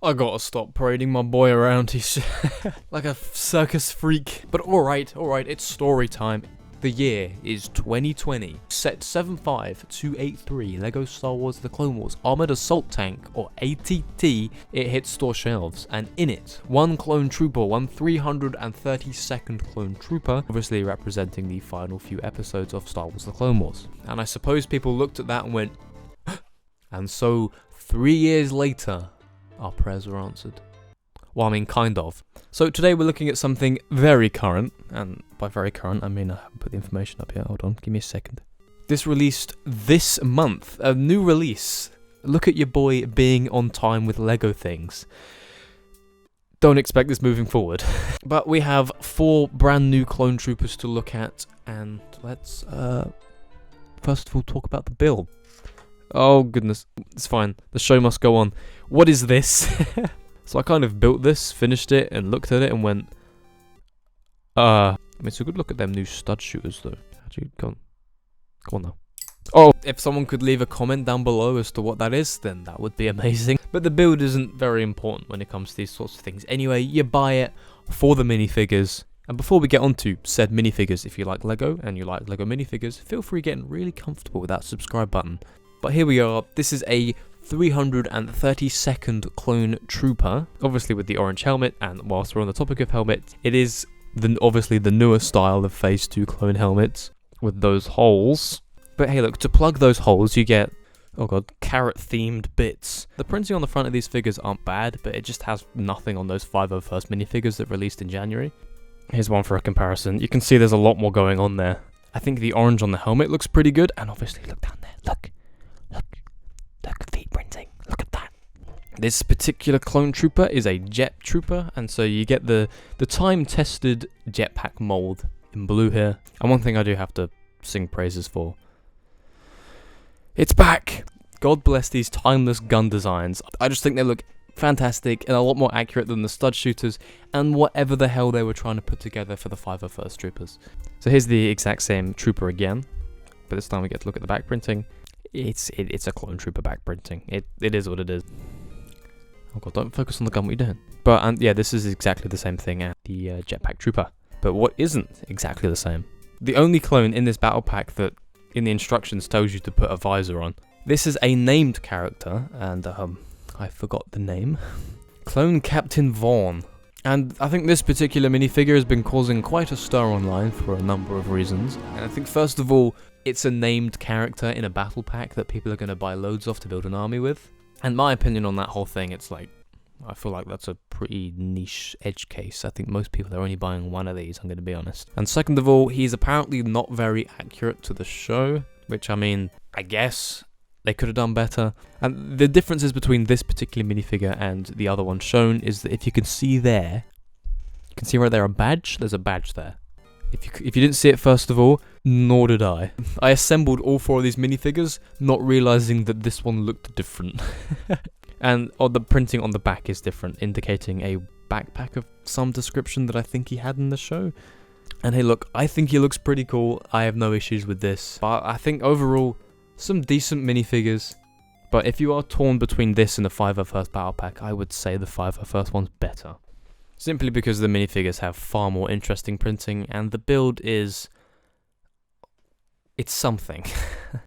I gotta stop parading my boy around, he's like a circus freak. But alright, it's story time. The year is 2020. Set 75283 LEGO Star Wars The Clone Wars Armored Assault Tank, or ATT, it hits store shelves, and in it, one clone trooper, one 332nd clone trooper, obviously representing the final few episodes of Star Wars The Clone Wars. And I suppose people looked at that and went, and so 3 years later, our prayers were answered. Well, I mean, kind of. So today we're looking at something very current, and by very current, I mean I haven't put the information up yet. Hold on, give me a second. This released this month, a new release. Look at your boy being on time with LEGO things. Don't expect this moving forward. But we have 4 brand new clone troopers to look at, and let's first of all talk about the build. Oh goodness, it's fine. The show must go on. What is this? So I kind of built this, finished it, and looked at it and went, I mean, it's a good look at them new stud shooters though. Actually, go on now. Oh, if someone could leave a comment down below as to what that is, then that would be amazing. But the build isn't very important when it comes to these sorts of things. Anyway, you buy it for the minifigures. And before we get on to said minifigures, if you like LEGO and you like LEGO minifigures, feel free getting really comfortable with that subscribe button. But here we are. This is a 332nd clone trooper, obviously with the orange helmet, and whilst we're on the topic of helmets, it is obviously the newer style of Phase 2 clone helmets with those holes. But hey look, to plug those holes you get, oh god, carrot themed bits. The printing on the front of these figures aren't bad, but it just has nothing on those 501st minifigures that released in January. Here's one for a comparison. You can see there's a lot more going on there. I think the orange on the helmet looks pretty good, and obviously look down there, look, feet printing, look at that. This particular clone trooper is a jet trooper, and so you get the time-tested jetpack mold in blue here. And one thing I do have to sing praises for, it's back! God bless these timeless gun designs. I just think they look fantastic and a lot more accurate than the stud shooters and whatever the hell they were trying to put together for the 501st troopers. So here's the exact same trooper again, but this time we get to look at the back printing. It's a clone trooper back printing. It is what it is. Oh god, don't focus on the gun, what are you doing? But yeah, this is exactly the same thing as the jetpack trooper. But what isn't exactly the same? The only clone in this battle pack that in the instructions tells you to put a visor on. This is a named character, and I forgot the name. Clone Captain Vaughn. And I think this particular minifigure has been causing quite a stir online for a number of reasons. And I think first of all, it's a named character in a battle pack that people are going to buy loads of to build an army with. And my opinion on that whole thing, it's like, I feel like that's a pretty niche edge case. I think most people are only buying one of these, I'm going to be honest. And second of all, he's apparently not very accurate to the show, which I mean, I guess they could have done better. And the differences between this particular minifigure and the other one shown is that if you can see there, you can see right there a badge, there's a badge there. If you didn't see it first of all, nor did I. I assembled all 4 of these minifigures, not realizing that this one looked different. And the printing on the back is different, indicating a backpack of some description that I think he had in the show. And hey look, I think he looks pretty cool, I have no issues with this. But I think overall, some decent minifigures. But if you are torn between this and the 501st battle pack, I would say the 501st one's better. Simply because the minifigures have far more interesting printing, and the build is... it's something.